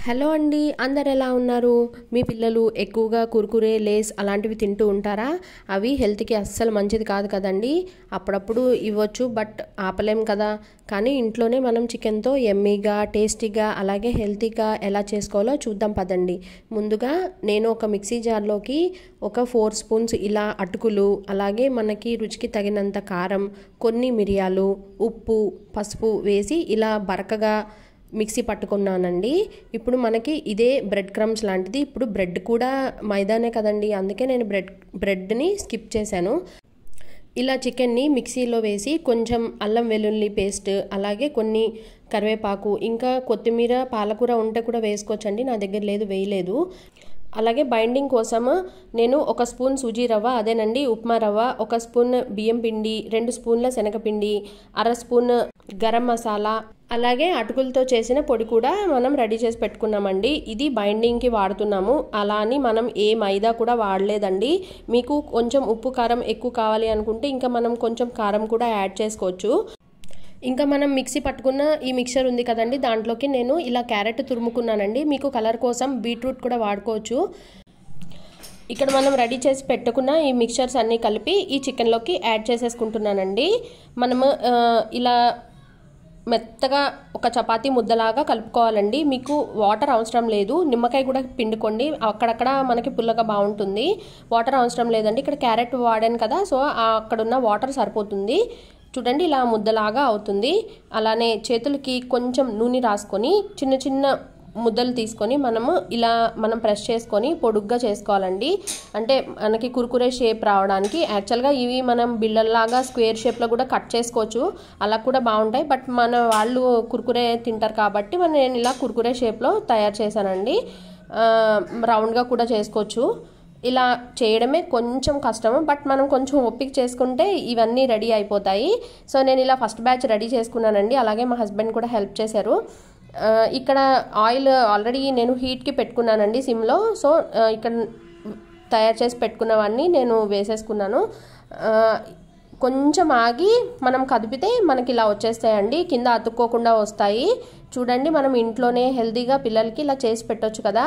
Hello అండి, అందరు ఎలా ఉన్నారు? మీ పిల్లలు ఎక్కువగా కుర్కురే, లేస్ అలాంటివి తింటూ ఉంటారా? అవి హెల్త్కి అస్సలు మంచిది కాదు కదండి. అప్పుడప్పుడు ఇవ్వచ్చు, బట్ ఆపలేం కదా. కానీ ఇంట్లోనే మనం చికెన్తో ఎమ్మీగా, టేస్టీగా, అలాగే హెల్తీగా ఎలా చేసుకోవాలో చూద్దాం పదండి. ముందుగా నేను ఒక మిక్సీ జార్లోకి ఒక 4 స్పూన్స్ ఇలా అటుకులు, అలాగే మనకి రుచికి తగినంత కారం, కొన్ని మిరియాలు, ఉప్పు, పసుపు వేసి ఇలా బరకగా మిక్సీ పట్టుకున్నానండి. ఇప్పుడు మనకి ఇదే బ్రెడ్ క్రమ్స్ లాంటిది. ఇప్పుడు బ్రెడ్ కూడా మైదానే కదండి, అందుకే నేను బ్రెడ్ని స్కిప్ చేశాను. ఇలా చికెన్ని మిక్సీలో వేసి కొంచెం అల్లం వెల్లుల్లి పేస్ట్, అలాగే కొన్ని కరివేపాకు, ఇంకా కొత్తిమీర, పాలకూర ఉంటే కూడా వేసుకోవచ్చండి. నా దగ్గర లేదు, వేయలేదు. అలాగే బైండింగ్ కోసం నేను 1 స్పూన్ సూజీ రవ్వ, అదేనండి ఉప్మా రవ్వ, 1 స్పూన్ బియ్యం పిండి, 2 స్పూన్ల శనగపిండి, 1/2 స్పూన్ గరం మసాలా, అలాగే అటుకులతో చేసిన పొడి కూడా మనం రెడీ చేసి పెట్టుకున్నామండి. ఇది బైండింగ్కి వాడుతున్నాము. అలా అని మనం ఏ మైదా కూడా వాడలేదండి. మీకు కొంచెం ఉప్పు కారం ఎక్కువ కావాలి అనుకుంటే ఇంకా మనం కొంచెం కారం కూడా యాడ్ చేసుకోవచ్చు. ఇంకా మనం మిక్సీ పట్టుకున్న ఈ మిక్చర్ ఉంది కదండి, దాంట్లోకి నేను ఇలా క్యారెట్ తురుముకున్నానండి. మీకు కలర్ కోసం బీట్రూట్ కూడా వాడుకోవచ్చు. ఇక్కడ మనం రెడీ చేసి పెట్టుకున్న ఈ మిక్చర్స్ అన్నీ కలిపి ఈ చికెన్లోకి యాడ్ చేసేసుకుంటున్నానండి. మనము ఇలా మెత్తగా ఒక చపాతీ ముద్దలాగా కలుపుకోవాలండి. మీకు వాటర్ అవసరం లేదు, నిమ్మకాయ కూడా పిండుకోండి, అక్కడక్కడ మనకి పుల్లగా బాగుంటుంది. వాటర్ అవసరం లేదండి, ఇక్కడ క్యారెట్ వాడాను కదా, సో అక్కడున్న వాటర్ సరిపోతుంది. చూడండి, ఇలా ముద్దలాగా అవుతుంది. అలానే చేతులకి కొంచెం నూనె రాసుకొని చిన్న చిన్న ముద్దలు తీసుకొని మనం ప్రెస్ చేసుకొని పొడుగ్గా చేసుకోవాలండి. అంటే మనకి కుర్కురే షేప్ రావడానికి. యాక్చువల్గా ఇవి మనం బిళ్ళల్లాగా స్క్వేర్ షేప్లో కూడా కట్ చేసుకోవచ్చు, అలా కూడా బాగుంటాయి. బట్ మన వాళ్ళు కుర్కురే తింటారు కాబట్టి నేను ఇలా కుర్కురే షేప్లో తయారు చేశానండి. రౌండ్గా కూడా చేసుకోవచ్చు. ఇలా చేయడమే కొంచెం కష్టము, బట్ మనం కొంచెం ఓపిక చేసుకుంటే ఇవన్నీ రెడీ అయిపోతాయి. సో నేను ఇలా ఫస్ట్ బ్యాచ్ రెడీ చేసుకున్నానండి. అలాగే మా హస్బెండ్ కూడా హెల్ప్ చేశారు. ఇక్కడ ఆయిల్ ఆల్రెడీ నేను హీట్కి పెట్టుకున్నానండి సిమ్లో. సో ఇక్కడ తయారు చేసి పెట్టుకున్నవన్నీ నేను వేసేసుకున్నాను. కొంచెం ఆగి మనం కదిపితే మనకి ఇలా వచ్చేస్తాయండి, కింద అతుక్కోకుండా వస్తాయి. చూడండి, మనం ఇంట్లోనే హెల్తీగా పిల్లలకి ఇలా చేసి పెట్టొచ్చు కదా.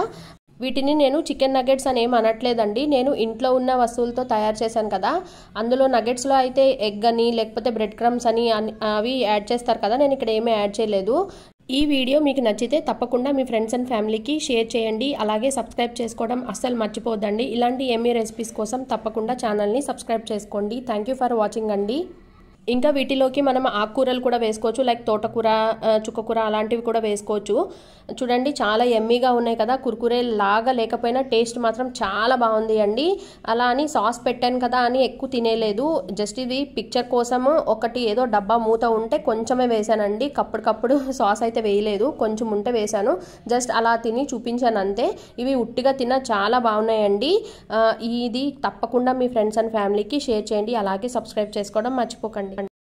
వీటిని నేను చికెన్ నగెట్స్ అని ఏం అనట్లేదండి, నేను ఇంట్లో ఉన్న వస్తువులతో తయారు చేశాను కదా. అందులో నగెట్స్లో అయితే ఎగ్ అని, లేకపోతే బ్రెడ్ క్రమ్స్ అని అవి యాడ్ చేస్తారు కదా, నేను ఇక్కడ ఏమీ యాడ్ చేయలేదు. ఈ వీడియో మీకు నచ్చితే తప్పకుండా మీ ఫ్రెండ్స్ అండ్ ఫ్యామిలీకి షేర్ చేయండి. అలాగే సబ్స్క్రైబ్ చేసుకోవడం అస్సలు మర్చిపోద్దండి. ఇలాంటి ఎమ్మీ రెసిపీస్ కోసం తప్పకుండా ఛానల్ని సబ్స్క్రైబ్ చేసుకోండి. థ్యాంక్ యూ ఫర్ వాచింగ్ అండి. ఇంకా వీటిలోకి మనం ఆకుకూరలు కూడా వేసుకోవచ్చు, లైక్ తోటకూర, చుక్కకూర అలాంటివి కూడా వేసుకోవచ్చు. చూడండి, చాలా ఎమ్మీగా ఉన్నాయి కదా. కుర్కురే లాగా లేకపోయినా టేస్ట్ మాత్రం చాలా బాగుంది అండి. అలా అని సాస్ పెట్టాను కదా అని ఎక్కువ తినేలేదు, జస్ట్ ఇది పిక్చర్ కోసము ఒకటి ఏదో డబ్బా మూత ఉంటే కొంచెమే వేసానండి. కప్పుడు సాస్ అయితే వేయలేదు, కొంచెం ఉంటే వేసాను. జస్ట్ అలా తిని చూపించాను అంతే. ఇవి ఉట్టిగా తిన్నా చాలా బాగున్నాయండి. ఇది తప్పకుండా మీ ఫ్రెండ్స్ అండ్ ఫ్యామిలీకి షేర్ చేయండి. అలాగే సబ్స్క్రైబ్ చేసుకోవడం మర్చిపోకండి.